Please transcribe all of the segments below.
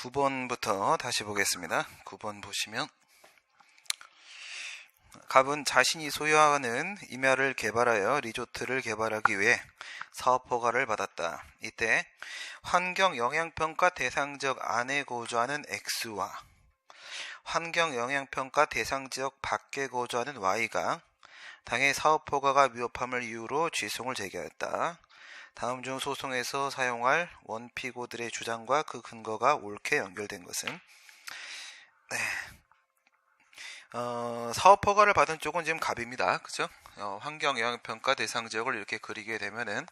9번부터 다시 보겠습니다. 9번 보시면 갑은 자신이 소유하는 임야를 개발하여 리조트를 개발하기 위해 사업 허가를 받았다. 이때 환경영향평가 대상지역 안에 거주하는 X와 환경영향평가 대상지역 밖에 거주하는 Y가 당해 사업 허가가 위법함을 이유로 취소를 제기하였다. 다음 중 소송에서 사용할 원피고들의 주장과 그 근거가 옳게 연결된 것은 사업 허가를 받은 쪽은 지금 갑입니다. 그죠? 환경영향평가 대상지역을 이렇게 그리게 되면은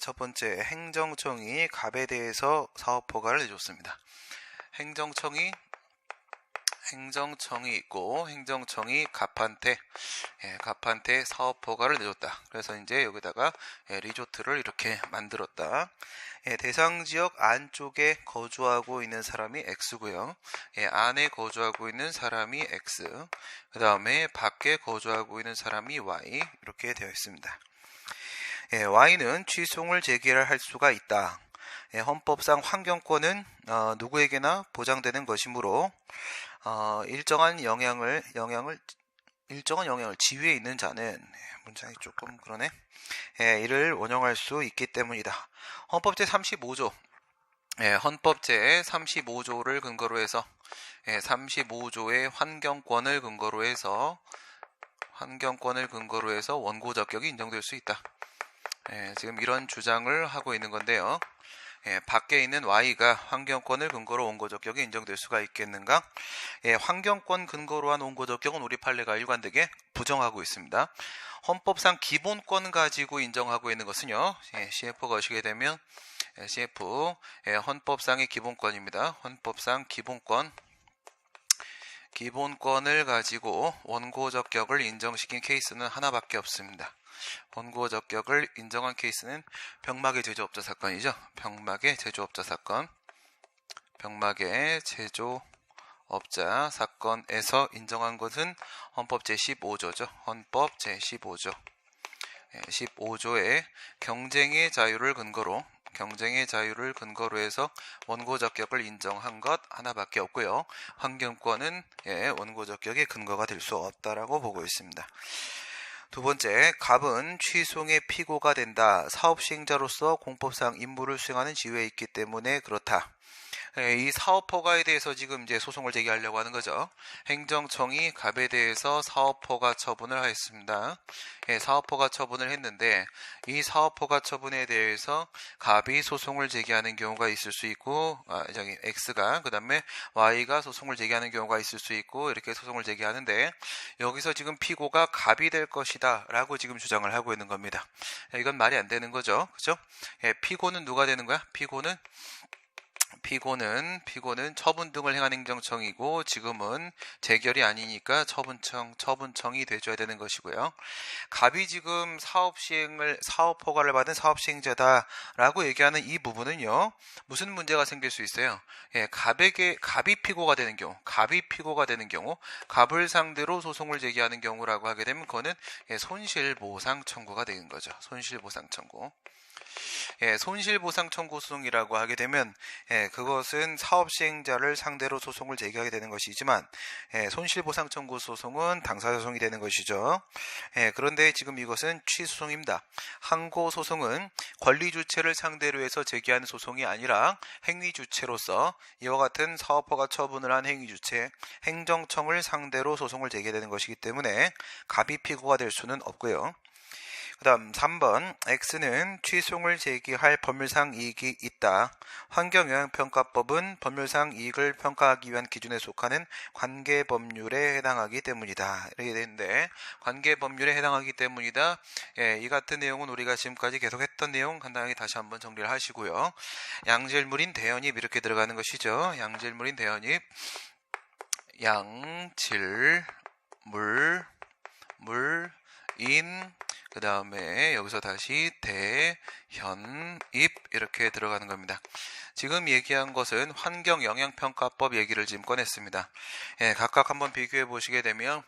첫 번째 행정청이 갑에 대해서 사업 허가를 내줬습니다. 행정청이 있고 행정청이 갑한테 사업 허가를 내줬다. 그래서 이제 여기다가 리조트를 이렇게 만들었다. 대상지역 안쪽에 거주하고 있는 사람이 X고요. 안에 거주하고 있는 사람이 X. 그 다음에 밖에 거주하고 있는 사람이 Y. 이렇게 되어 있습니다. Y는 취소를 제기할 수가 있다. 헌법상 환경권은 누구에게나 보장되는 것이므로 일정한 영향을 지위에 있는 자는 문장이 조금 그러네. 이를 원용할 수 있기 때문이다. 헌법 제35조 헌법 제35조를 근거로 해서 35조의 환경권을 근거로 해서 원고 적격이 인정될 수 있다. 지금 이런 주장을 하고 있는 건데요. 밖에 있는 Y가 환경권을 근거로 원고 적격이 인정될 수가 있겠는가? 환경권 근거로 한 원고 적격은 우리 판례가 일관되게 부정하고 있습니다. 헌법상 기본권 가지고 인정하고 있는 것은요. CF 거시게 되면 CF 헌법상의 기본권입니다. 헌법상 기본권을 가지고 원고 적격을 인정시킨 케이스는 하나밖에 없습니다. 원고 적격을 인정한 케이스는 병막의 제조업자 사건이죠. 병막의 제조업자 사건에서 인정한 것은 헌법 제15조죠. 헌법 제15조 15조의 경쟁의 자유를 근거로 해서 원고 적격을 인정한 것 하나밖에 없고요. 환경권은 원고 적격의 근거가 될 수 없다라고 보고 있습니다. 두 번째, 갑은 취소의 피고가 된다. 사업시행자로서 공법상 임무를 수행하는 지위에 있기 때문에 그렇다. 이 사업 허가에 대해서 지금 이제 소송을 제기하려고 하는 거죠. 행정청이 갑에 대해서 사업 허가 처분을 하였습니다. 사업 허가 처분을 했는데 이 사업 허가 처분에 대해서 갑이 소송을 제기하는 경우가 있을 수 있고 X가 그다음에 Y가 소송을 제기하는 경우가 있을 수 있고 이렇게 소송을 제기하는데 여기서 지금 피고가 갑이 될 것이다 라고 지금 주장을 하고 있는 겁니다. 이건 말이 안 되는 거죠. 그죠? 피고는 누가 되는 거야? 피고는 처분 등을 행한 행정청이고 지금은 재결이 아니니까 처분청이 돼줘야 되는 것이고요. 갑이 지금 사업 허가를 받은 사업시행자다라고 얘기하는 이 부분은요. 무슨 문제가 생길 수 있어요? 갑이 피고가 되는 경우, 갑을 상대로 소송을 제기하는 경우라고 하게 되면 그거는 손실보상 청구가 되는 거죠. 손실보상 청구 소송이라고 하게 되면 그것은 사업시행자를 상대로 소송을 제기하게 되는 것이지만 손실보상 청구 소송은 당사자 소송이 되는 것이죠. 그런데 지금 이것은 취소송입니다. 항고소송은 권리주체를 상대로 해서 제기하는 소송이 아니라 행위주체로서 이와 같은 사업허가 처분을 한 행위주체, 행정청을 상대로 소송을 제기되는 것이기 때문에 갑이 피고가 될 수는 없고요. 그 다음 3번 X는 취소를 제기할 법률상 이익이 있다. 환경영향평가법은 법률상 이익을 평가하기 위한 기준에 속하는 관계법률에 해당하기 때문이다. 이렇게 되는데 관계법률에 해당하기 때문이다. 이 같은 내용은 우리가 지금까지 계속했던 내용 간단하게 다시 한번 정리를 하시고요. 양질물인 대연입 이렇게 들어가는 것이죠. 양질물인 대연입 물인 그 다음에 여기서 다시 대현입 이렇게 들어가는 겁니다. 지금 얘기한 것은 환경영향평가법 얘기를 지금 꺼냈습니다. 각각 한번 비교해 보시게 되면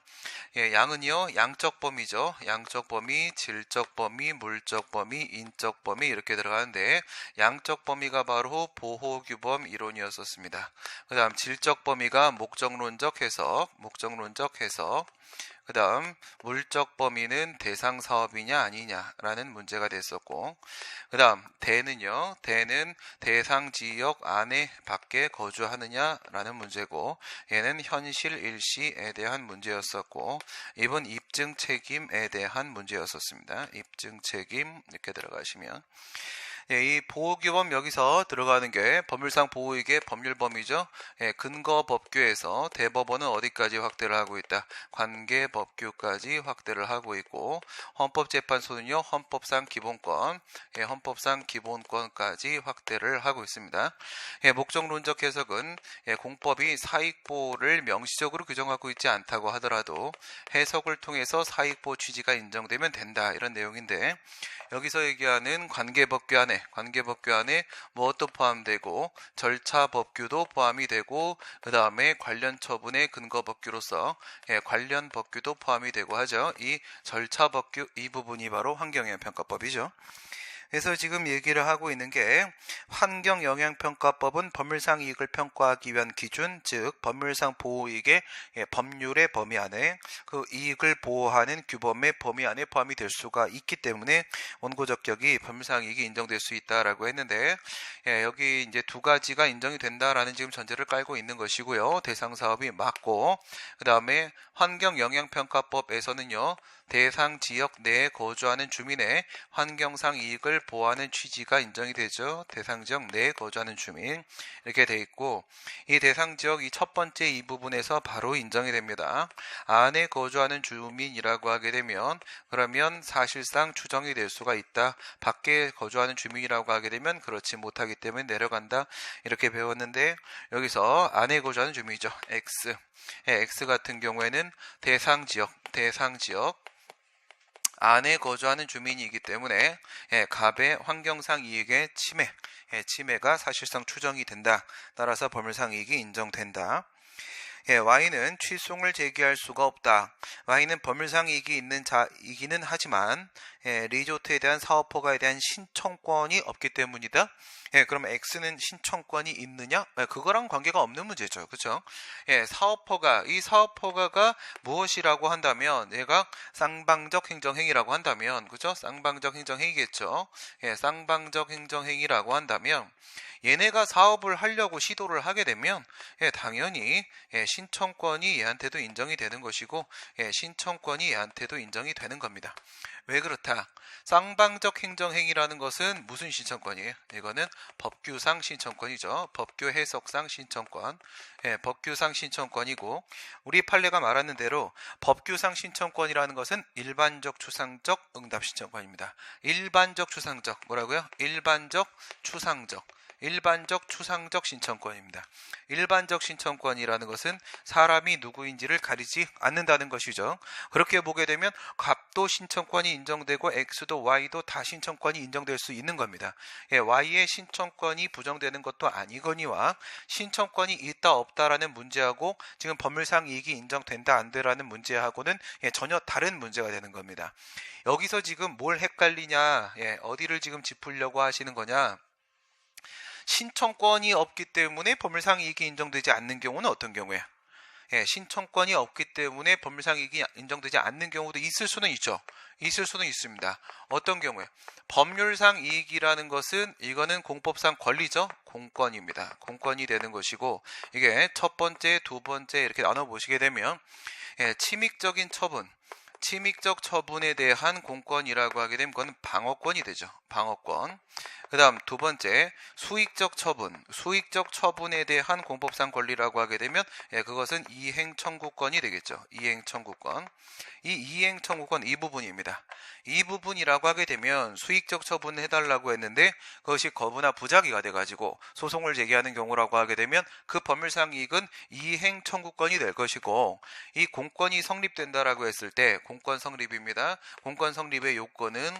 양은요, 양적 범위죠. 양적 범위, 질적 범위, 물적 범위, 인적 범위 이렇게 들어가는데 양적 범위가 바로 보호규범 이론이었었습니다. 그 다음 질적 범위가 목적론적 해석, 그 다음 물적 범위는 대상 사업이냐 아니냐라는 문제가 됐었고, 그 다음 대는요, 대는 대상 지역 안에 밖에 거주하느냐라는 문제고, 얘는 현실 일시에 대한 문제였었고, 이번 입증 책임에 대한 문제였었습니다. 입증 책임 이렇게 들어가시면 이 보호규범 여기서 들어가는 게 법률상 보호이익의 법률 범위죠. 근거법규에서 대법원은 어디까지 확대를 하고 있다. 관계법규까지 확대를 하고 있고, 헌법재판소는요, 헌법상 기본권까지 확대를 하고 있습니다. 목적론적 해석은 공법이 사익보호를 명시적으로 규정하고 있지 않다고 하더라도 해석을 통해서 사익보호 취지가 인정되면 된다, 이런 내용인데, 여기서 얘기하는 관계법규 안에 무엇도 포함되고 절차법규도 포함이 되고, 그 다음에 관련 처분의 근거법규로서 관련 법규도 포함이 되고 하죠. 이 절차법규 이 부분이 바로 환경영향평가법이죠. 그래서 지금 얘기를 하고 있는 게 환경영향평가법은 법률상 이익을 평가하기 위한 기준, 즉 법률상 보호이익의 법률의 범위 안에 그 이익을 보호하는 규범의 범위 안에 포함이 될 수가 있기 때문에 원고적격이 법률상 이익이 인정될 수 있다라고 했는데, 여기 이제 두 가지가 인정이 된다라는 지금 전제를 깔고 있는 것이고요. 대상 사업이 맞고, 그 다음에 환경영향평가법에서는요, 대상 지역 내에 거주하는 주민의 환경상 이익을 보호하는 취지가 인정이 되죠. 대상 지역 내에 거주하는 주민 이렇게 돼 있고, 이 대상 지역 이 첫 번째 이 부분에서 바로 인정이 됩니다. 안에 거주하는 주민이라고 하게 되면 그러면 사실상 추정이 될 수가 있다. 밖에 거주하는 주민이라고 하게 되면 그렇지 못하기 때문에 내려간다, 이렇게 배웠는데, 여기서 안에 거주하는 주민이죠. X 같은 경우에는 대상 지역 안에 거주하는 주민이기 때문에 갑의 환경상 이익의 침해가 사실상 추정이 된다. 따라서 법률상 이익이 인정된다. Y는 취소를 제기할 수가 없다. Y는 법률상 이익이 있는 자이기는 하지만 리조트에 대한 사업 허가에 대한 신청권이 없기 때문이다. 그럼 X는 신청권이 있느냐? 그거랑 관계가 없는 문제죠. 그렇죠? 사업 허가, 이 사업 허가가 무엇이라고 한다면 얘가 쌍방적 행정행위라고 한다면, 그죠? 쌍방적 행정행위겠죠. 쌍방적 행정행위라고 한다면 얘네가 사업을 하려고 시도를 하게 되면 당연히 신청권이 얘한테도 인정이 되는 것이고, 신청권이 얘한테도 인정이 되는 겁니다. 왜 그렇다? 쌍방적 행정행위라는 것은 무슨 신청권이에요? 이거는 법규상 신청권이죠. 법규 해석상 신청권. 법규상 신청권이고, 우리 판례가 말하는 대로 법규상 신청권이라는 것은 일반적 추상적 응답 신청권입니다. 일반적 추상적 뭐라고요? 일반적 추상적 신청권입니다. 일반적 신청권이라는 것은 사람이 누구인지를 가리지 않는다는 것이죠. 그렇게 보게 되면 갑도 신청권이 인정되고 X도 Y도 다 신청권이 인정될 수 있는 겁니다. Y의 신청권이 부정되는 것도 아니거니와 신청권이 있다 없다라는 문제하고 지금 법률상 이익이 인정된다 안 되라는 문제하고는 전혀 다른 문제가 되는 겁니다. 여기서 지금 뭘 헷갈리냐, 어디를 지금 짚으려고 하시는 거냐, 신청권이 없기 때문에 법률상 이익이 인정되지 않는 경우는 어떤 경우예요? 신청권이 없기 때문에 법률상 이익이 인정되지 않는 경우도 있을 수는 있죠. 있을 수는 있습니다. 어떤 경우에? 법률상 이익이라는 것은 이거는 공법상 권리죠. 공권입니다. 공권이 되는 것이고, 이게 첫 번째, 두 번째 이렇게 나눠보시게 되면 침익적 처분에 대한 공권이라고 하게 되면 그건 방어권이 되죠. 방어권. 그 다음 두 번째, 수익적 처분에 대한 공법상 권리라고 하게 되면 그것은 이행 청구권이 되겠죠. 이행 청구권. 이 이행 청구권 이 부분입니다. 이 부분이라고 하게 되면 수익적 처분을 해달라고 했는데 그것이 거부나 부작위가 돼가지고 소송을 제기하는 경우라고 하게 되면 그 법률상 이익은 이행 청구권이 될 것이고, 이 공권이 성립된다라고 했을 때 공권 성립입니다. 공권 성립의 요건은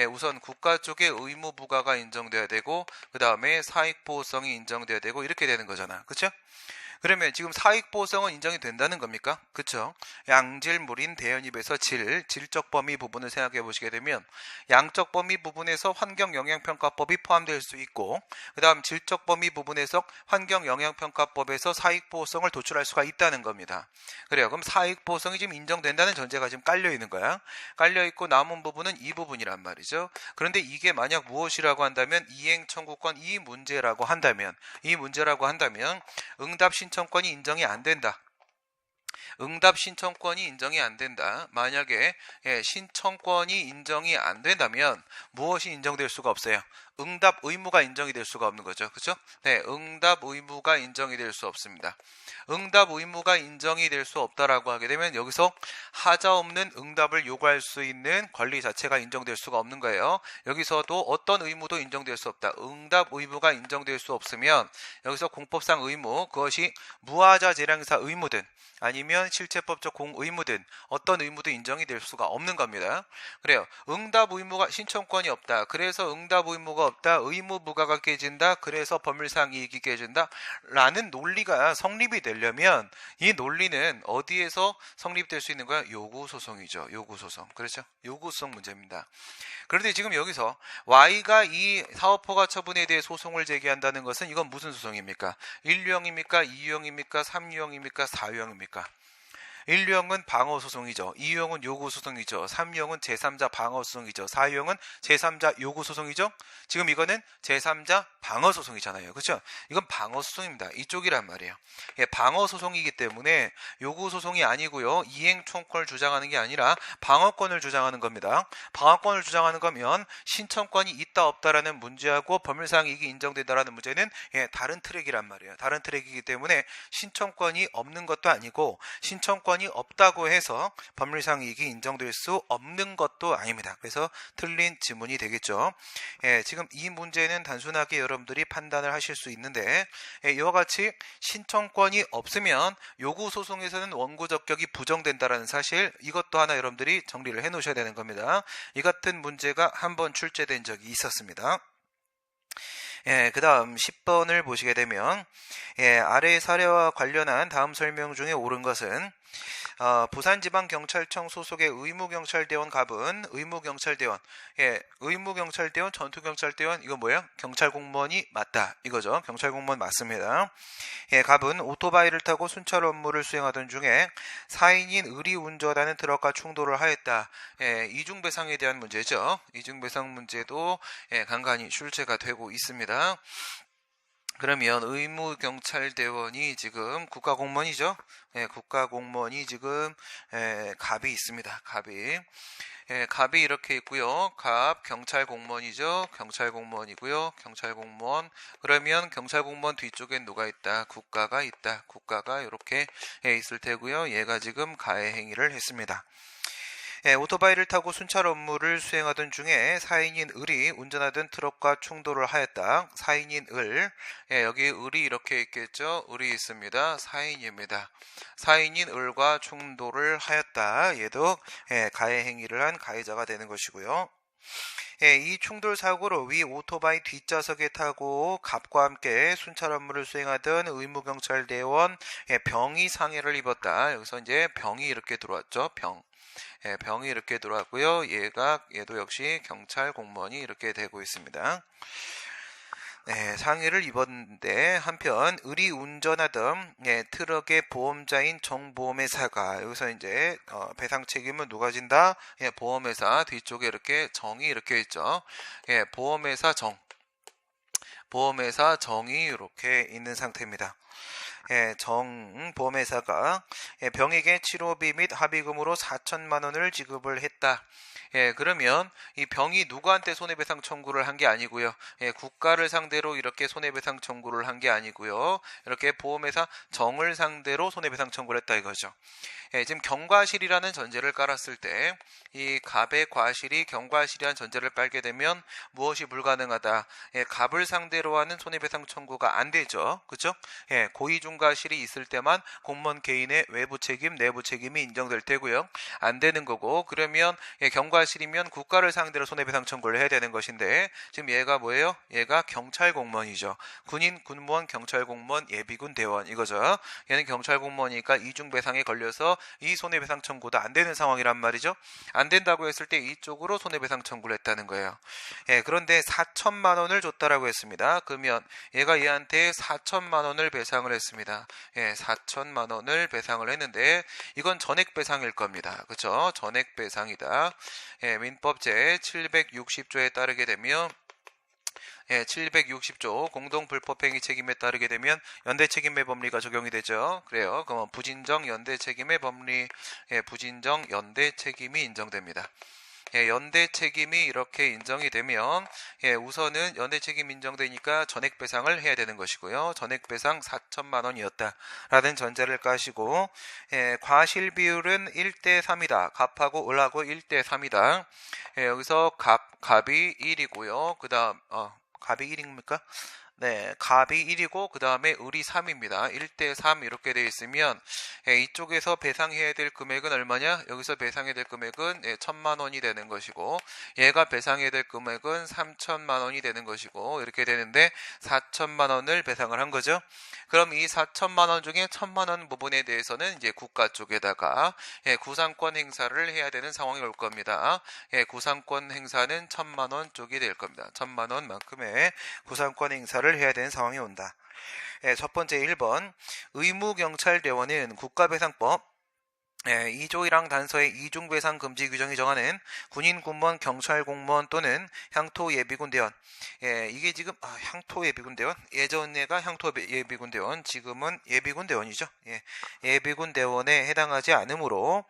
우선 국가 쪽의 의무 부과가 인정돼야 되고 그 다음에 사익보호성이 인정돼야 되고 이렇게 되는 거잖아. 그렇죠? 그러면 지금 사익보호성은 인정이 된다는 겁니까? 그쵸? 양질, 물인, 대연입에서 질적 범위 부분을 생각해 보시게 되면 양적 범위 부분에서 환경영향평가법이 포함될 수 있고 그 다음 질적 범위 부분에서 환경영향평가법에서 사익보호성을 도출할 수가 있다는 겁니다. 그래요. 그럼 사익보호성이 지금 인정된다는 전제가 지금 깔려 있는 거야. 깔려 있고 남은 부분은 이 부분이란 말이죠. 그런데 이게 만약 무엇이라고 한다면 이행청구권 이 문제라고 한다면 응답 신청권이 인정이 안 된다. 응답 신청권이 인정이 안 된다. 만약에 신청권이 인정이 안 된다면 무엇이 인정될 수가 없어요? 응답 의무가 인정이 될 수가 없는 거죠. 그렇죠? 네, 응답 의무가 인정이 될 수 없습니다. 응답 의무가 인정이 될 수 없다라고 하게 되면 여기서 하자 없는 응답을 요구할 수 있는 권리 자체가 인정될 수가 없는 거예요. 여기서도 어떤 의무도 인정될 수 없다. 응답 의무가 인정될 수 없으면 여기서 공법상 의무, 그것이 무하자 재량사 의무든 아니면 실체법적 공의무든 어떤 의무도 인정이 될 수가 없는 겁니다. 그래요. 응답 의무가 신청권이 없다. 그래서 응답 의무가 없다. 의무 부과가 깨진다. 그래서 법률상 이익이 깨진다. 라는 논리가 성립이 되려면 이 논리는 어디에서 성립될 수 있는 거야? 요구소송이죠. 요구소송. 그렇죠? 요구소송 문제입니다. 그런데 지금 여기서 Y가 이 사업허가 처분에 대해 소송을 제기한다는 것은 이건 무슨 소송입니까? 1유형입니까? 2유형입니까? 3유형입니까? 4유형입니까? 1유형은 방어소송이죠. 2유형은 요구소송이죠. 3유형은 제3자 방어소송이죠. 4유형은 제3자 요구소송이죠. 지금 이거는 제3자 방어소송이잖아요. 그렇죠? 이건 방어소송입니다. 이쪽이란 말이에요. 방어소송이기 때문에 요구소송이 아니고요. 이행청구권을 주장하는 게 아니라 방어권을 주장하는 겁니다. 방어권을 주장하는 거면 신청권이 있다 없다라는 문제하고 법률상 이익이 인정된다라는 문제는 다른 트랙이란 말이에요. 다른 트랙이기 때문에 신청권이 없는 것도 아니고 신청권이 없다고 해서 법률상 이익이 인정될 수 없는 것도 아닙니다. 그래서 틀린 지문이 되겠죠. 지금 이 문제는 단순하게 여러분들이 판단을 하실 수 있는데 이와 같이 신청권이 없으면 요구소송에서는 원고적격이 부정된다는 사실, 이것도 하나 여러분들이 정리를 해 놓으셔야 되는 겁니다. 이 같은 문제가 한번 출제된 적이 있었습니다. 그 다음 10번을 보시게 되면 아래 사례와 관련한 다음 설명 중에 옳은 것은 부산지방경찰청 소속의 의무경찰대원 갑은 의무경찰대원, 의무경찰대원, 전투경찰대원, 이거 뭐예요? 경찰공무원이 맞다 이거죠. 경찰공무원 맞습니다. 갑은 오토바이를 타고 순찰 업무를 수행하던 중에 4인인 의리운전하는 트럭과 충돌을 하였다. 이중배상에 대한 문제죠. 이중배상 문제도 간간히 출제가 되고 있습니다. 그러면 의무경찰대원이 지금 국가공무원이죠. 국가공무원이 지금 갑이 있습니다. 갑이 이렇게 있고요. 갑 경찰공무원이죠. 경찰공무원이고요. 경찰공무원. 그러면 경찰공무원 뒤쪽엔 누가 있다? 국가가 있다. 국가가 이렇게 있을 테고요. 얘가 지금 가해 행위를 했습니다. 오토바이를 타고 순찰 업무를 수행하던 중에 4인인 을이 운전하던 트럭과 충돌을 하였다. 4인인 을, 여기 을이 이렇게 있겠죠. 을이 있습니다. 4인입니다. 4인인 을과 충돌을 하였다. 얘도 가해 행위를 한 가해자가 되는 것이고요. 이 충돌 사고로 위 오토바이 뒷좌석에 타고 갑과 함께 순찰 업무를 수행하던 의무경찰대원 병이 상해를 입었다. 여기서 이제 병이 이렇게 들어왔죠. 병이 이렇게 들어왔고요. 얘도 역시 경찰 공무원이 이렇게 되고 있습니다. 상해를 입었는데 한편 을이 운전하던 트럭의 보험자인 정보험회사가 여기서 이제 배상 책임은 누가 진다? 보험회사 뒤쪽에 이렇게 정이 이렇게 있죠. 보험회사 정이 이렇게 있는 상태입니다. 정보험회사가 병에게 치료비 및 합의금으로 4천만 원을 지급을 했다. 그러면 이 병이 누구한테 손해배상 청구를 한 게 아니고요. 국가를 상대로 이렇게 손해배상 청구를 한 게 아니고요. 이렇게 보험회사 정을 상대로 손해배상 청구를 했다 이거죠. 지금 경과실이라는 전제를 깔았을 때 이 갑의 과실이 경과실이란 전제를 빨게 되면 무엇이 불가능하다. 갑을 상대로 하는 손해배상 청구가 안 되죠. 그죠? 고의중과실이 있을 때만 공무원 개인의 외부 책임, 내부 책임이 인정될 테고요. 안 되는 거고, 그러면 경과실이면 국가를 상대로 손해배상 청구를 해야 되는 것인데, 지금 얘가 뭐예요? 얘가 경찰 공무원이죠. 군인, 군무원, 경찰 공무원, 예비군 대원 이거죠. 얘는 경찰 공무원이니까 이중배상에 걸려서 이 손해배상 청구도 안 되는 상황이란 말이죠. 안 된다고 했을 때 이쪽으로 손해배상 청구를 했다는 거예요. 그런데 4천만 원을 줬다라고 했습니다. 그러면 얘가 얘한테 4천만 원을 배상을 했습니다. 4천만 원을 배상을 했는데 이건 전액배상일 겁니다. 그렇죠? 전액배상이다. 민법 제 760조에 따르게 되면 760조 공동불법행위 책임에 따르게 되면 연대책임의 법리가 적용이 되죠. 그래요. 그럼 부진정 연대책임의 법리, 부진정 연대책임이 인정됩니다. 연대책임이 이렇게 인정이 되면 우선은 연대책임 인정되니까 전액배상을 해야 되는 것이고요. 전액배상 4천만 원이었다라는 전제를 까시고 과실 비율은 1대3이다. 갑하고 을하고 1대3이다. 여기서 갑이 1이고요. 그 다음 갑이 1입니까? 네, 갑이 1이고 그 다음에 을이 3입니다. 1대3 이렇게 되어 있으면 이쪽에서 배상해야 될 금액은 얼마냐? 여기서 배상해야 될 금액은 1,000만 원이 되는 것이고 얘가 배상해야 될 금액은 3천만 원이 되는 것이고 이렇게 되는데 4천만 원을 배상을 한 거죠. 그럼 이 4천만 원 중에 1,000만 원 부분에 대해서는 이제 국가 쪽에다가 구상권 행사를 해야 되는 상황이 올 겁니다. 구상권 행사는 1,000만 원 쪽이 될 겁니다. 1,000만 원만큼의 구상권 행사를 해야 되는 상황이 온다. 첫 번째 1번 의무경찰대원은 국가배상법 2조 1항 단서의 이중배상 금지 규정이 정하는 군인, 군무원, 경찰 공무원 또는 향토 예비군 대원. 이게 지금 향토 예비군 대원. 예전에가 향토 예비군 대원, 지금은 예비군 대원이죠. 예비군 대원에 해당하지 않으므로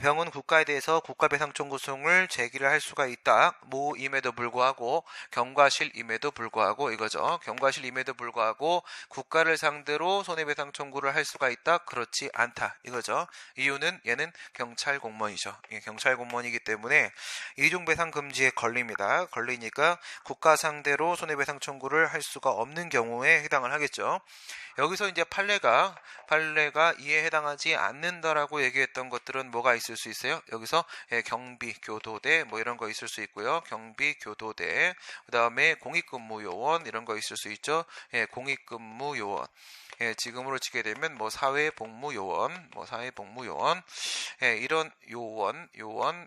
병은 국가에 대해서 국가배상 청구 소송을 제기를 할 수가 있다. 모임에도 불구하고 경과실임에도 불구하고 이거죠. 경과실임에도 불구하고 국가를 상대로 손해배상 청구를 할 수가 있다. 그렇지 않다. 이거죠. 이유는 얘는 경찰 공무원이죠. 경찰 공무원이기 때문에 이중배상 금지에 걸립니다. 걸리니까 국가 상대로 손해배상 청구를 할 수가 없는 경우에 해당을 하겠죠. 여기서 이제 판례가 이에 해당하지 않는다라고 얘기했던 것들은 뭐가 있을 수 있어요? 여기서 경비, 교도대 뭐 이런 거 있을 수 있고요. 경비, 교도대, 그 다음에 공익근무요원 이런 거 있을 수 있죠. 공익근무요원. 지금으로 치게 되면 뭐 사회복무요원, 이런 요원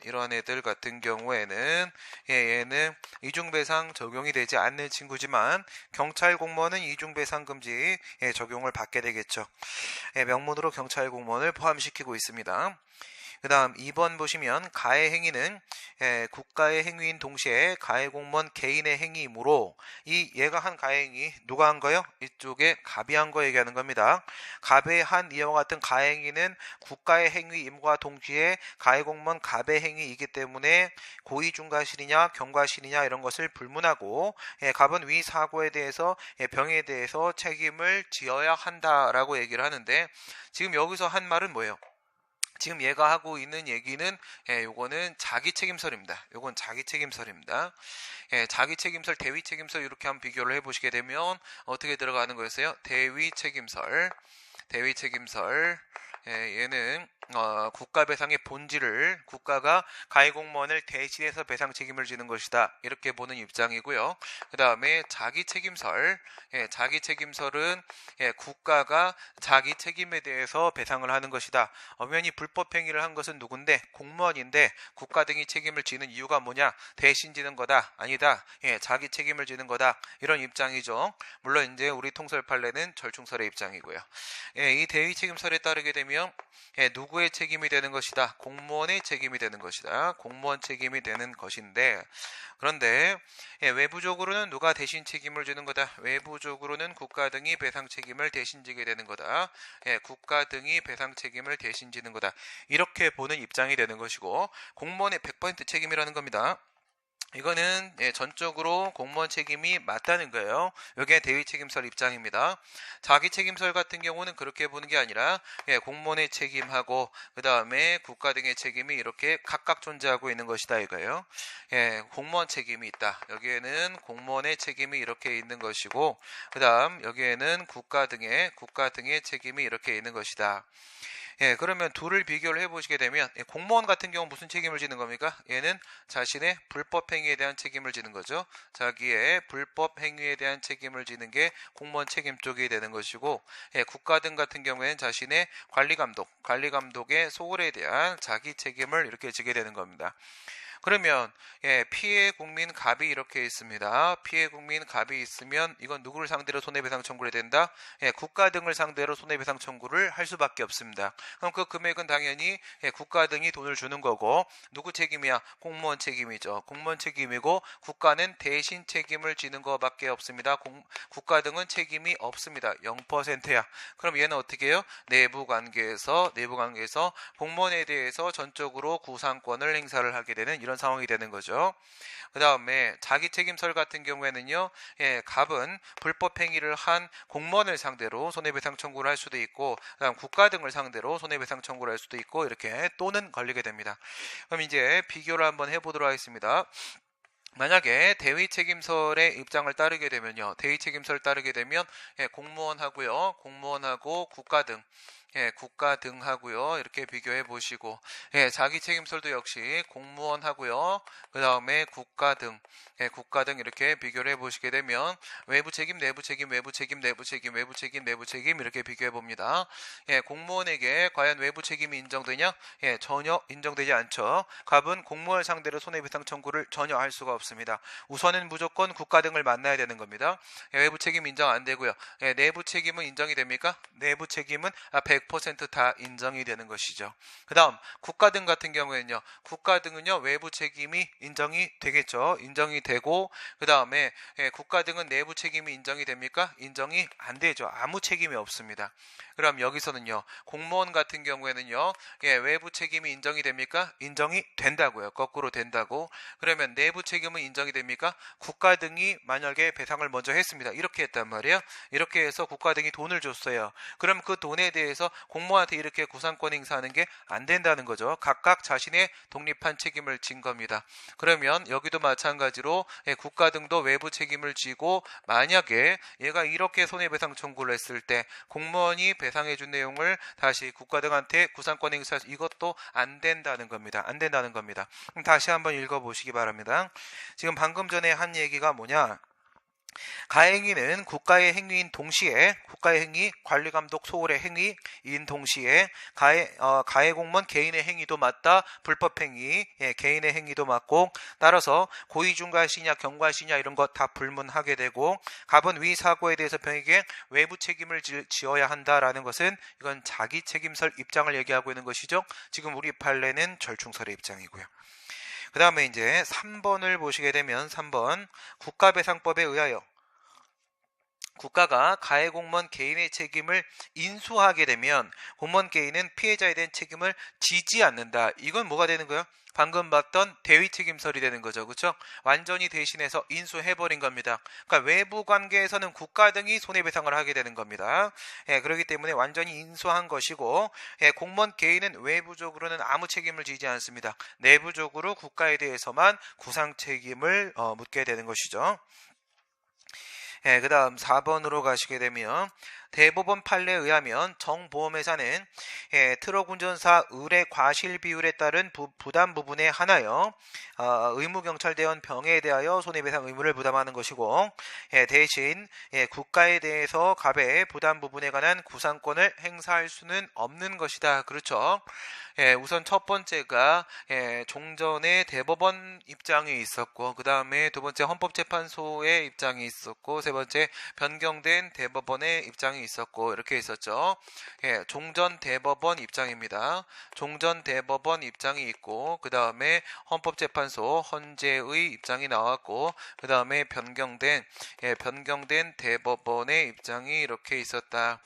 이런 애들 같은 경우에는 얘는 이중배상 적용이 되지 않는 친구지만 경찰 공무원은 이중배상 금지 적용을 받게 되겠죠. 명문으로 경찰 공무원을 포함시키고 있습니다. 그 다음 2번 보시면 가해 행위는 국가의 행위인 동시에 가해 공무원 개인의 행위이므로 얘가 한 가해 행위 누가 한 거요? 이쪽에 갑이 한 거 얘기하는 겁니다. 갑의 한 이와 같은 가해 행위는 국가의 행위임과 동시에 가해 공무원 갑의 행위이기 때문에 고의중과실이냐 경과실이냐 이런 것을 불문하고 갑은 위 사고에 대해서 병에 대해서 책임을 지어야 한다라고 얘기를 하는데 지금 여기서 한 말은 뭐예요? 지금 얘가 하고 있는 얘기는 요거는 자기책임설입니다. 요건 자기책임설입니다. 자기책임설, 대위책임설 이렇게 한번 비교를 해보시게 되면 어떻게 들어가는 거였어요? 대위책임설. 얘는 국가 배상의 본질을 국가가 가해 공무원을 대신해서 배상 책임을 지는 것이다 이렇게 보는 입장이고요. 그 다음에 자기 책임설은 국가가 자기 책임에 대해서 배상을 하는 것이다. 엄연히 불법 행위를 한 것은 누군데? 공무원인데 국가 등이 책임을 지는 이유가 뭐냐? 대신 지는 거다. 아니다. 자기 책임을 지는 거다. 이런 입장이죠. 물론 이제 우리 통설 판례는 절충설의 입장이고요. 이 대위 책임설에 따르게 되면 누구의 책임이 되는 것이다? 공무원의 책임이 되는 것이다. 공무원 책임이 되는 것인데 그런데 외부적으로는 누가 대신 책임을 지는 거다? 외부적으로는 국가 등이 배상 책임을 대신 지게 되는 거다. 국가 등이 배상 책임을 대신 지는 거다. 이렇게 보는 입장이 되는 것이고 공무원의 100% 책임이라는 겁니다. 이거는 전적으로 공무원 책임이 맞다는 거예요. 이게 대위 책임설 입장입니다. 자기 책임설 같은 경우는 그렇게 보는 게 아니라 공무원의 책임하고 그 다음에 국가 등의 책임이 이렇게 각각 존재하고 있는 것이다 이거예요. 공무원 책임이 있다. 여기에는 공무원의 책임이 이렇게 있는 것이고 그 다음 여기에는 국가 등의 책임이 이렇게 있는 것이다. 그러면 둘을 비교를 해보시게 되면 공무원 같은 경우 무슨 책임을 지는 겁니까? 얘는 자신의 불법 행위에 대한 책임을 지는 거죠. 자기의 불법 행위에 대한 책임을 지는 게 공무원 책임 쪽이 되는 것이고 국가 등 같은 경우에는 자신의 관리감독의 소홀에 대한 자기 책임을 이렇게 지게 되는 겁니다. 그러면 피해 국민 갑이 이렇게 있습니다. 피해 국민 갑이 있으면 이건 누구를 상대로 손해배상 청구를 해야 된다? 국가 등을 상대로 손해배상 청구를 할 수밖에 없습니다. 그럼 그 금액은 당연히 국가 등이 돈을 주는 거고 누구 책임이야? 공무원 책임이죠. 공무원 책임이고 국가는 대신 책임을 지는 것밖에 없습니다. 국가 등은 책임이 없습니다. 0%야. 그럼 얘는 어떻게 해요? 내부 관계에서 공무원에 대해서 전적으로 구상권을 행사를 하게 되는 이런 상황이 되는 거죠. 그 다음에 자기 책임설 같은 경우에는요, 갑은 불법 행위를 한 공무원을 상대로 손해배상 청구를 할 수도 있고, 그다음 국가 등을 상대로 손해배상 청구를 할 수도 있고 이렇게 또는 걸리게 됩니다. 그럼 이제 비교를 한번 해보도록 하겠습니다. 만약에 대위 책임설의 입장을 따르게 되면요, 대위 책임설을 따르게 되면 공무원하고 국가 등하고요. 이렇게 비교해 보시고, 자기 책임설도 역시 공무원하고요. 그 다음에 국가 등 이렇게 비교를 해 보시게 되면 외부 책임, 내부 책임, 외부 책임, 내부 책임, 외부 책임, 내부 책임 이렇게 비교해 봅니다. 공무원에게 과연 외부 책임이 인정되냐? 전혀 인정되지 않죠. 갑은 공무원 상대로 손해배상 청구를 전혀 할 수가 없습니다. 우선은 무조건 국가 등을 만나야 되는 겁니다. 외부 책임 인정 안 되고요. 내부 책임은 인정이 됩니까? 내부 책임은 100%다 인정이 되는 것이죠. 그 다음 국가 등 같은 경우에는요, 국가 등은요 외부 책임이 인정이 되겠죠. 인정이 되고 그 다음에 국가 등은 내부 책임이 인정이 됩니까? 인정이 안 되죠. 아무 책임이 없습니다. 그럼 여기서는요 공무원 같은 경우에는요 외부 책임이 인정이 됩니까? 인정이 된다고요. 거꾸로 된다고. 그러면 내부 책임은 인정이 됩니까? 국가 등이 만약에 배상을 먼저 했습니다. 이렇게 했단 말이에요. 이렇게 해서 국가 등이 돈을 줬어요. 그럼 그 돈에 대해서 공무원한테 이렇게 구상권 행사하는 게 안 된다는 거죠. 각각 자신의 독립한 책임을 진 겁니다. 그러면 여기도 마찬가지로 국가 등도 외부 책임을 지고 만약에 얘가 이렇게 손해배상 청구를 했을 때 공무원이 배상해준 내용을 다시 국가 등한테 구상권 행사해서 이것도 안 된다는 겁니다. 안 된다는 겁니다. 그럼 다시 한번 읽어보시기 바랍니다. 지금 방금 전에 한 얘기가 뭐냐? 가행위는 국가의 행위인 동시에 국가의 행위, 관리감독 소홀의 행위인 동시에 가해 공무원 개인의 행위도 맞다. 불법 행위, 개인의 행위도 맞고 따라서 고의중과시냐 경과시냐 이런 거 다 불문하게 되고 갑은 위 사고에 대해서 병에게 외부 책임을 지어야 한다라는 것은 이건 자기 책임설 입장을 얘기하고 있는 것이죠. 지금 우리 판례는 절충설의 입장이고요. 그 다음에 이제 3번을 보시게 되면 3번 국가배상법에 의하여 국가가 가해 공무원 개인의 책임을 인수하게 되면 공무원 개인은 피해자에 대한 책임을 지지 않는다. 이건 뭐가 되는 거예요? 방금 봤던 대위 책임설이 되는 거죠. 그렇죠? 완전히 대신해서 인수해버린 겁니다. 그러니까 외부 관계에서는 국가 등이 손해배상을 하게 되는 겁니다. 그렇기 때문에 완전히 인수한 것이고 공무원 개인은 외부적으로는 아무 책임을 지지 않습니다. 내부적으로 국가에 대해서만 구상 책임을 묻게 되는 것이죠. 그 다음 4번으로 가시게 되면 대법원 판례에 의하면 정보험회사는 트럭 운전사 의뢰 과실 비율에 따른 부담 부분에 한하여 의무경찰대원 병에 대하여 손해배상 의무를 부담하는 것이고 대신 국가에 대해서 갑의 부담 부분에 관한 구상권을 행사할 수는 없는 것이다. 그렇죠? 우선 첫 번째가 종전의 대법원 입장이 있었고 그 다음에 두 번째 헌법재판소의 입장이 있었고 세 번째 변경된 대법원의 입장이 있었고 이렇게 있었죠. 종전 대법원 입장입니다. 종전 대법원 입장이 있고 그 다음에 헌법재판소 헌재의 입장이 나왔고 그 다음에 변경된 대법원의 입장이 이렇게 있었다.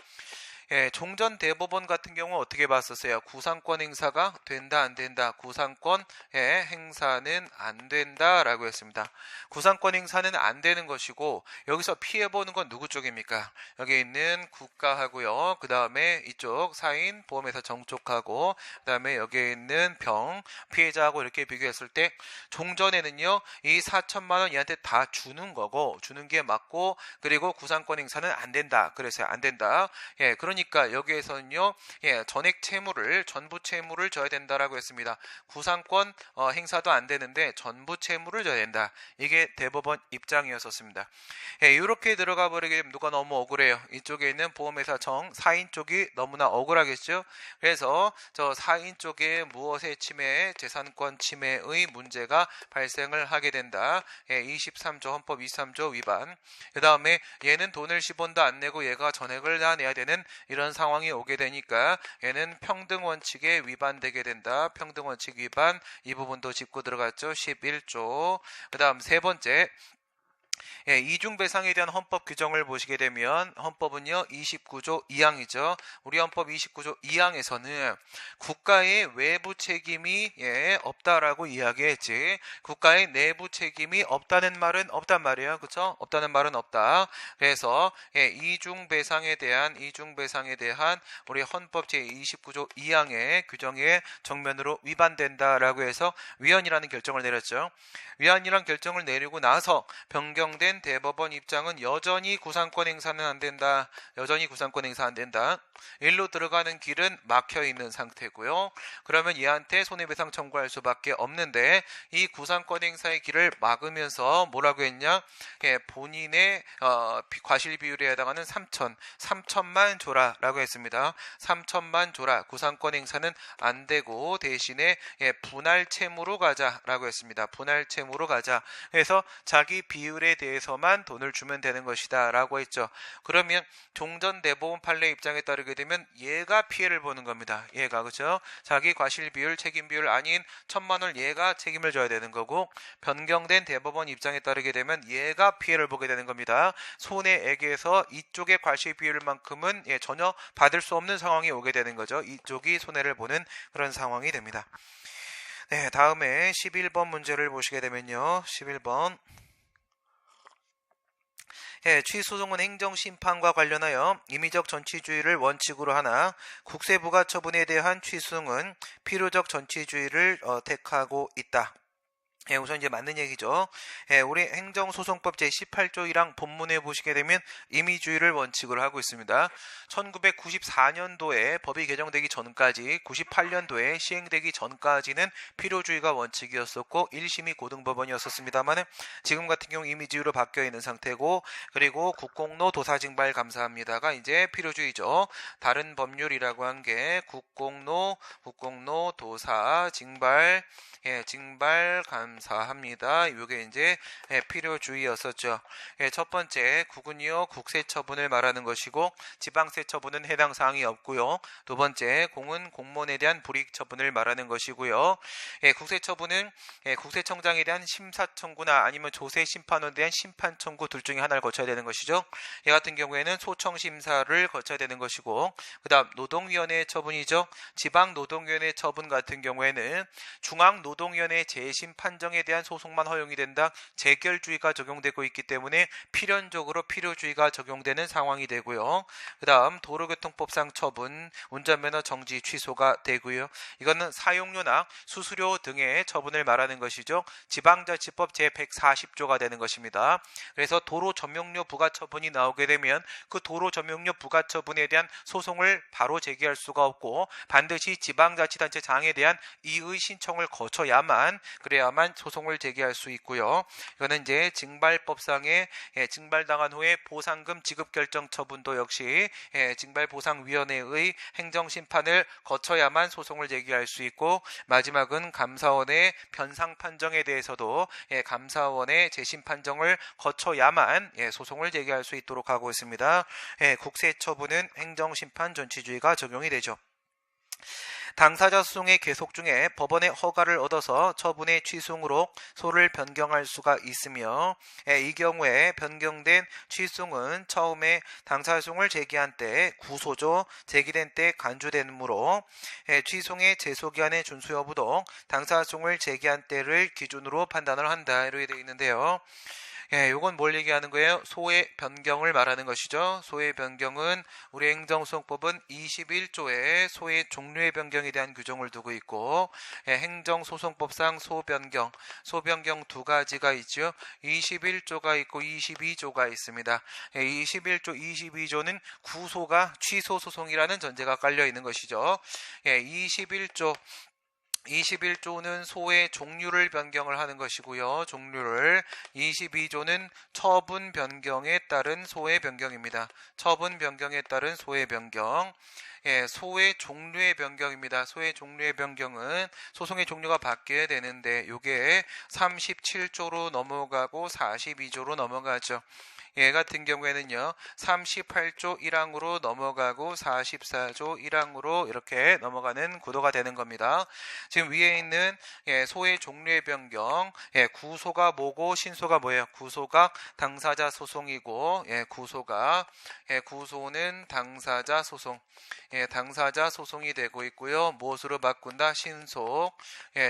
종전 대법원 같은 경우 어떻게 봤었어요? 구상권 행사가 된다 안 된다. 구상권 행사는 안 된다라고 했습니다. 구상권 행사는 안 되는 것이고 여기서 피해 보는 건 누구 쪽입니까? 여기 있는 국가하고요. 그 다음에 이쪽 사인 보험회사 정쪽하고 그 다음에 여기에 있는 병 피해자하고 이렇게 비교했을 때 종전에는요 이 4천만 원 얘한테 다 주는 거고 주는 게 맞고 그리고 구상권 행사는 안 된다. 그래서 안 된다. 그러니까 여기에서는요 전액 채무를 전부 채무를 져야 된다라고 했습니다. 구상권 행사도 안 되는데 전부 채무를 져야 된다. 이게 대법원 입장이었었습니다. 이렇게 들어가 버리게 되면 누가 너무 억울해요. 이쪽에 있는 보험회사 정 사인 쪽이 너무나 억울하겠죠. 그래서 저 사인 쪽에 무엇의 침해, 재산권 침해의 문제가 발생을 하게 된다. 23조 헌법 23조 위반. 그 다음에 얘는 돈을 10원도 안 내고 얘가 전액을 다 내야 되는 이런 상황이 오게 되니까 얘는 평등원칙에 위반되게 된다. 평등원칙 위반 이 부분도 짚고 들어갔죠. 11조. 그 다음 세 번째 이중배상에 대한 헌법 규정을 보시게 되면 헌법은요 29조 2항이죠. 우리 헌법 29조 2항에서는 국가의 외부 책임이 없다라고 이야기했지 국가의 내부 책임이 없다는 말은 없단 말이에요. 그렇죠? 없다는 말은 없다. 그래서 이중배상에 대한 우리 헌법 제29조 2항의 규정에 정면으로 위반된다라고 해서 위헌이라는 결정을 내렸죠. 위헌이라는 결정을 내리고 나서 변경된 대법원 입장은 여전히 구상권 행사는 안 된다. 일로 들어가는 길은 막혀 있는 상태고요. 그러면 얘한테 손해배상 청구할 수밖에 없는데 이 구상권 행사의 길을 막으면서 뭐라고 했냐? 본인의 과실 비율에 해당하는 3천만 줘라라고 했습니다. 3천만 줘라. 구상권 행사는 안 되고 대신에 분할 채무로 가자라고 했습니다. 분할 채무로 가자. 그래서 자기 비율에 대해서만 돈을 주면 되는 것이다 라고 했죠. 그러면 종전 대법원 판례 입장에 따르게 되면 얘가 피해를 보는 겁니다. 얘가 그렇죠? 자기 과실 비율, 책임 비율 아닌 1,000만 원을 얘가 책임을 져야 되는 거고 변경된 대법원 입장에 따르게 되면 얘가 피해를 보게 되는 겁니다. 손해액에서 이쪽의 과실 비율만큼은 전혀 받을 수 없는 상황이 오게 되는 거죠. 이쪽이 손해를 보는 그런 상황이 됩니다. 네, 다음에 11번 문제를 보시게 되면요. 11번 취소송은 행정심판과 관련하여 임의적 전치주의를 원칙으로 하나 국세부가 처분에 대한 취소송은 필요적 전치주의를 택하고 있다. 우선 이제 맞는 얘기죠. 우리 행정소송법 제18조 1항 본문에 보시게 되면 임의주의를 원칙으로 하고 있습니다. 1994년도에 법이 개정되기 전까지 98년도에 시행되기 전까지는 필요주의가 원칙이었었고 1심이 고등법원이었었습니다만 지금 같은 경우 임의주의로 바뀌어 있는 상태고 그리고 국공로 도사징발 감사합니다가 이제 필요주의죠. 다른 법률이라고 한 게 국공로 도사 징발 징발 감사합니다. 이게 이제 필요주의였었죠. 첫 번째 국은요 국세처분을 말하는 것이고 지방세처분은 해당 사항이 없고요. 두 번째 공은 공무원에 대한 불이익처분을 말하는 것이고요. 국세처분은 국세청장에 대한 심사청구나 아니면 조세심판원에 대한 심판청구 둘 중에 하나를 거쳐야 되는 것이죠. 이 같은 경우에는 소청심사를 거쳐야 되는 것이고 그 다음 노동위원회 처분이죠. 지방노동위원회 처분 같은 경우에는 중앙노동위원회 재심 판정에 대한 소송만 허용이 된다. 재결주의가 적용되고 있기 때문에 필연적으로 필요주의가 적용되는 상황이 되고요. 그 다음 도로교통법상 처분, 운전면허 정지 취소가 되고요. 이거는 사용료나 수수료 등의 처분을 말하는 것이죠. 지방자치법 제140조가 되는 것입니다. 그래서 도로점용료 부과처분이 나오게 되면 그 도로점용료 부과처분에 대한 소송을 바로 제기할 수가 없고 반드시 지방자치단체장에 대한 이의 신청을 거쳐야만 그래야만 소송을 제기할 수 있고요. 이거는 이제 징발법상의 징발당한 후에 보상금 지급 결정 처분도 역시 징발보상위원회의 행정심판을 거쳐야만 소송을 제기할 수 있고 마지막은 감사원의 변상 판정에 대해서도 감사원의 재심 판정을 거쳐야만 소송을 제기할 수 있도록 하고 있습니다. 국세처분은 행정심판 전치주의가 적용이 되죠. 당사자 소송의 계속 중에 법원의 허가를 얻어서 처분의 취소로 소를 변경할 수가 있으며 이 경우에 변경된 취소는 처음에 당사자 소송을 제기한 때 구소조 제기된 때 간주되므로 취소의 제소기한의 준수 여부도 당사자 소송을 제기한 때를 기준으로 판단을 한다 이렇게 되어 있는데요. 요건 뭘 얘기하는 거예요? 소의 변경을 말하는 것이죠. 소의 변경은 우리 행정소송법은 21조에 소의 종류의 변경에 대한 규정을 두고 있고 행정소송법상 소변경 두 가지가 있죠. 21조가 있고 22조가 있습니다. 21조, 22조는 구소가 취소 소송이라는 전제가 깔려 있는 것이죠. 21조는 소의 종류를 변경을 하는 것이고요. 종류를 22조는 처분 변경에 따른 소의 변경입니다. 처분 변경에 따른 소의 변경. 소의 종류의 변경입니다. 소의 종류의 변경은 소송의 종류가 바뀌어야 되는데 이게 37조로 넘어가고 42조로 넘어가죠. 얘 같은 경우에는요 38조 1항으로 넘어가고 44조 1항으로 이렇게 넘어가는 구도가 되는 겁니다. 지금 위에 있는 소의 종류의 변경, 구소가 뭐고 신소가 뭐예요? 구소가 당사자 소송이고 구소는 당사자 소송, 당사자 소송이 되고 있고요. 무엇으로 바꾼다? 신속.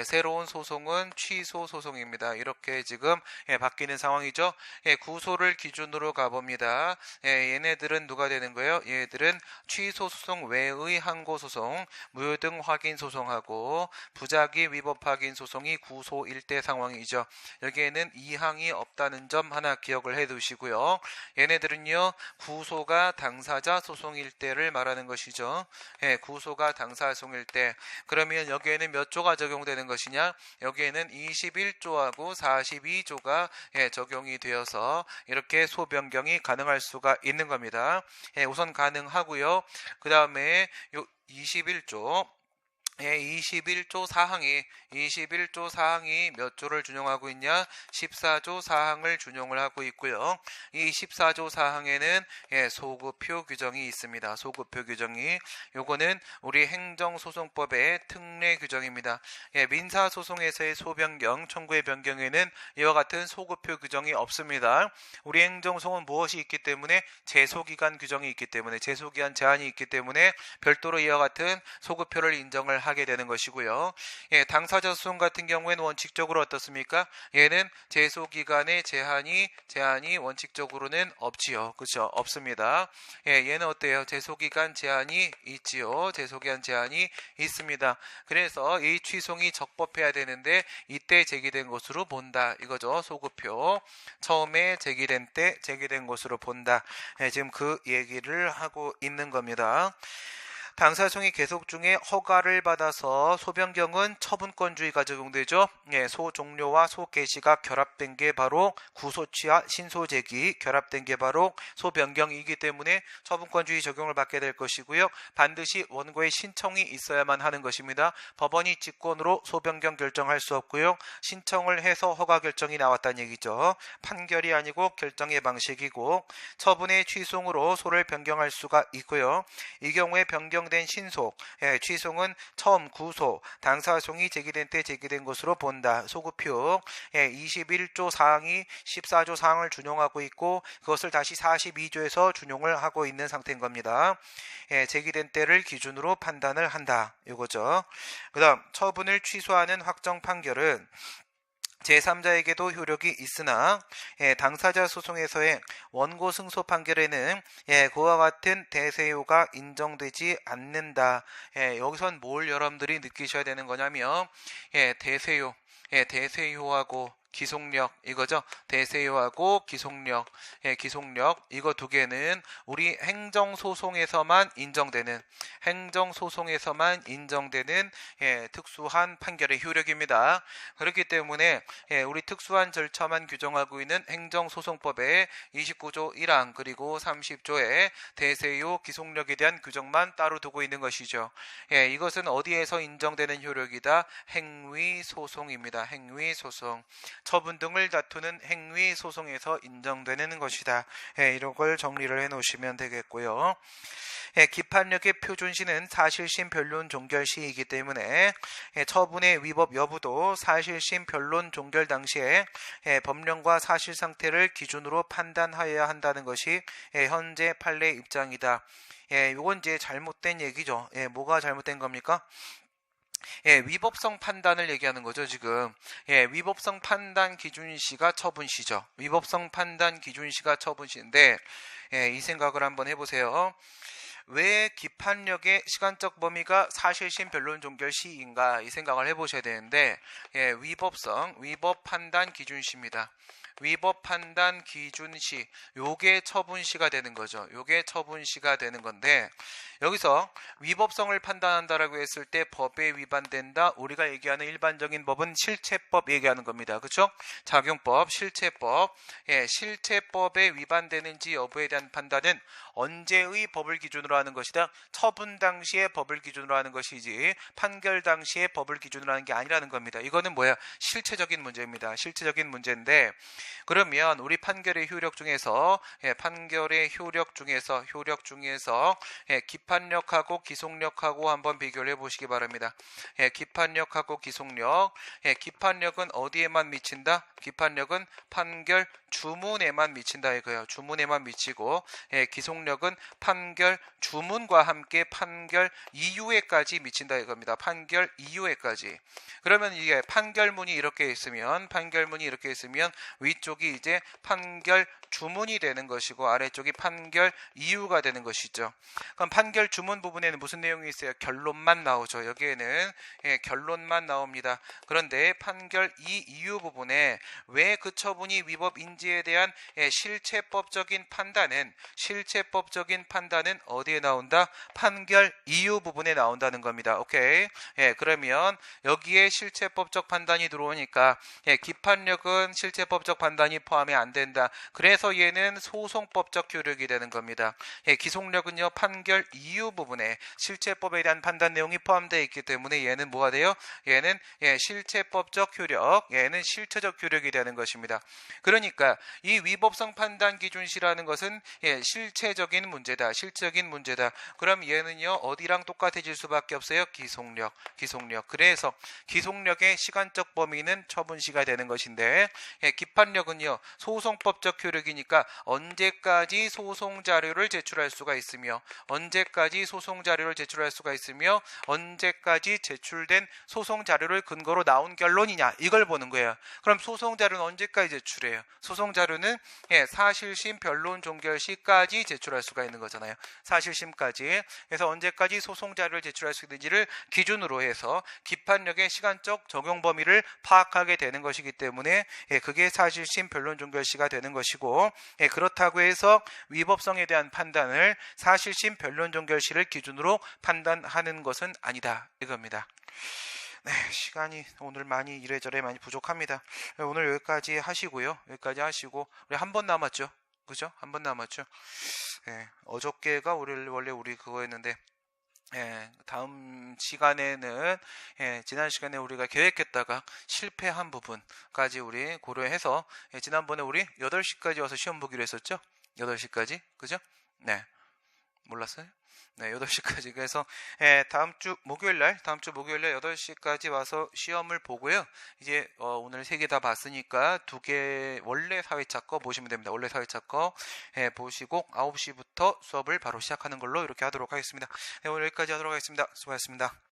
새로운 소송은 취소 소송입니다. 이렇게 지금 바뀌는 상황이죠. 구소를 기준으로 가봅니다. 얘네들은 누가 되는 거예요? 얘들은 취소 소송 외의 항고 소송, 무효등 확인 소송하고 부작위 위법 확인 소송이 구소일 때 상황이죠. 여기에는 이항이 없다는 점 하나 기억을 해 두시고요. 얘네들은요 구소가 당사자 소송일 때를 말하는 것이죠. 구소가 당사자 소송일 때. 그러면 여기에는 몇 조가 적용되는 것이냐? 여기에는 21조하고 42조가 적용이 되어서 이렇게 소변경이 가능할 수가 있는 겁니다. 우선 가능하고요. 그 다음에 21조 21조 사항이 몇 조를 준용하고 있냐? 14조 사항을 준용을 하고 있고요. 이 14조 사항에는 소급표 규정이 있습니다. 소급표 규정이 요거는 우리 행정소송법의 특례 규정입니다. 민사소송에서의 소변경, 청구의 변경에는 이와 같은 소급표 규정이 없습니다. 우리 행정소송은 무엇이 있기 때문에 제소기간 규정이 있기 때문에 제소기간 제한이 있기 때문에 별도로 이와 같은 소급표를 인정을 하게 되는 것이고요. 당사자 소송 같은 경우에는 원칙적으로 어떻습니까? 얘는 제소기간의 제한이 원칙적으로는 없지요. 그렇죠? 없습니다. 얘는 어때요? 제소기간 제한이 있지요. 제소기간 제한이 있습니다. 그래서 이 취소이 적법해야 되는데 이때 제기된 것으로 본다. 이거죠. 소급표. 처음에 제기된 때 제기된 것으로 본다. 지금 그 얘기를 하고 있는 겁니다. 당사자 소송이 계속 중에 허가를 받아서 소변경은 처분권주의가 적용되죠. 소 종료와 소 개시가 결합된 게 바로 구소취와 신소제기 결합된 게 바로 소변경이기 때문에 처분권주의 적용을 받게 될 것이고요. 반드시 원고의 신청이 있어야만 하는 것입니다. 법원이 직권으로 소변경 결정할 수 없고요. 신청을 해서 허가 결정이 나왔다는 얘기죠. 판결이 아니고 결정의 방식이고 처분의 취소로 소를 변경할 수가 있고요. 이 경우에 변경된 신속, 취소는 처음 구소, 당사소송이 제기된 때 제기된 것으로 본다. 소급표 21조 사항이 14조 사항을 준용하고 있고 그것을 다시 42조에서 준용을 하고 있는 상태인 겁니다. 제기된 때를 기준으로 판단을 한다. 이거죠. 그 다음 처분을 취소하는 확정 판결은 제3자에게도 효력이 있으나 당사자 소송에서의 원고 승소 판결에는 그와 같은 대세효가 인정되지 않는다. 여기선 뭘 여러분들이 느끼셔야 되는 거냐면 대세효하고 기속력 이거죠. 대세효하고 기속력 이거 두 개는 우리 행정소송에서만 인정되는 특수한 판결의 효력입니다. 그렇기 때문에 우리 특수한 절차만 규정하고 있는 행정소송법의 29조 1항 그리고 30조의 대세효 기속력에 대한 규정만 따로 두고 있는 것이죠. 이것은 어디에서 인정되는 효력이다? 행위소송입니다. 행위소송. 처분 등을 다투는 행위소송에서 인정되는 것이다. 이런 걸 정리를 해 놓으시면 되겠고요. 기판력의 표준시는 사실심 변론 종결시이기 때문에 처분의 위법 여부도 사실심 변론 종결 당시에 법령과 사실 상태를 기준으로 판단하여야 한다는 것이 현재 판례 입장이다. 이건 이제 잘못된 얘기죠. 뭐가 잘못된 겁니까? 위법성 판단을 얘기하는 거죠, 지금. 위법성 판단 기준시가 처분시죠. 위법성 판단 기준시가 처분시인데, 이 생각을 한번 해보세요. 왜 기판력의 시간적 범위가 사실심 변론 종결 시인가 이 생각을 해보셔야 되는데, 위법 판단 기준시입니다. 위법 판단 기준시, 요게 처분시가 되는 거죠. 요게 처분시가 되는 건데, 여기서 위법성을 판단한다라고 했을 때 법에 위반된다. 우리가 얘기하는 일반적인 법은 실체법 얘기하는 겁니다. 그렇죠? 작용법, 실체법. 실체법에 위반되는지 여부에 대한 판단은 언제의 법을 기준으로 하는 것이다. 처분 당시의 법을 기준으로 하는 것이지 판결 당시의 법을 기준으로 하는 게 아니라는 겁니다. 이거는 뭐야? 실체적인 문제입니다. 실체적인 문제인데, 그러면 우리 판결의 효력 중에서 기판력하고 기속력하고 한번 비교를 해보시기 바랍니다. 기판력하고 기속력. 기판력은 어디에만 미친다? 기판력은 판결 주문에만 미친다 이거예요. 주문에만 미치고, 기속력은 판결 주문과 함께 판결 이유에까지 미친다 이겁니다. 판결 이유에까지. 그러면 이게 판결문이 이렇게 있으면 위쪽이 이제 판결 주문이 되는 것이고 아래쪽이 판결 이유가 되는 것이죠. 그럼 판결 주문 부분에는 무슨 내용이 있어요? 결론만 나오죠. 여기에는 결론만 나옵니다. 그런데 판결 이유 부분에 왜 그 처분이 위법인지에 대한 실체법적인 판단은 어디에 나온다? 판결 이유 부분에 나온다는 겁니다. 오케이. 그러면 여기에 실체법적 판단이 들어오니까 기판력은 실체법적 판단이 포함이 안 된다. 그래서 얘는 소송법적 효력이 되는 겁니다. 기속력은요, 판결 이유 부분에 실체법에 대한 판단 내용이 포함되어 있기 때문에 얘는 뭐가 돼요? 얘는 실체법적 효력, 얘는 실체적 효력이 되는 것입니다. 그러니까 이 위법성 판단 기준시라는 것은 실체적인 문제다. 그럼 얘는요, 어디랑 똑같아질 수밖에 없어요? 기속력. 그래서 기속력의 시간적 범위는 처분시가 되는 것인데, 기판력은요, 소송법적 효력이니까 언제까지 소송 자료를 제출할 수가 있으며 언제까지 제출된 소송 자료를 근거로 나온 결론이냐 이걸 보는 거예요. 그럼 소송 자료는 언제까지 제출해요? 소송 자료는 사실심 변론 종결 시까지 제출할 수가 있는 거잖아요. 사실심까지. 그래서 언제까지 소송 자료를 제출할 수 있는지를 기준으로 해서 기판력의 시간적 적용 범위를 파악하게 되는 것이기 때문에 그게 사실심 변론 종결 시가 되는 것이고, 그렇다고 해서 위법성에 대한 판단을 사실심 변론 종결 시를 기준으로 판단하는 것은 아니다 이겁니다. 네, 시간이 오늘 많이 이래저래 많이 부족합니다. 오늘 여기까지 하시고요. 우리 한 번 남았죠. 그죠? 한 번 남았죠. 어저께가 원래 우리 그거였는데, 다음 시간에는 지난 시간에 우리가 계획했다가 실패한 부분까지 우리 고려해서, 지난번에 우리 8시까지 와서 시험 보기로 했었죠? 8시까지? 그죠? 네. 몰랐어요? 네, 8시까지. 그래서 다음 주 목요일날 8시까지 와서 시험을 보고요. 이제 오늘 3개 다 봤으니까 2개 원래 사회차 거 보시면 됩니다. 원래 사회차 거 보시고 9시부터 수업을 바로 시작하는 걸로 이렇게 하도록 하겠습니다. 네, 오늘 여기까지 하도록 하겠습니다. 수고하셨습니다.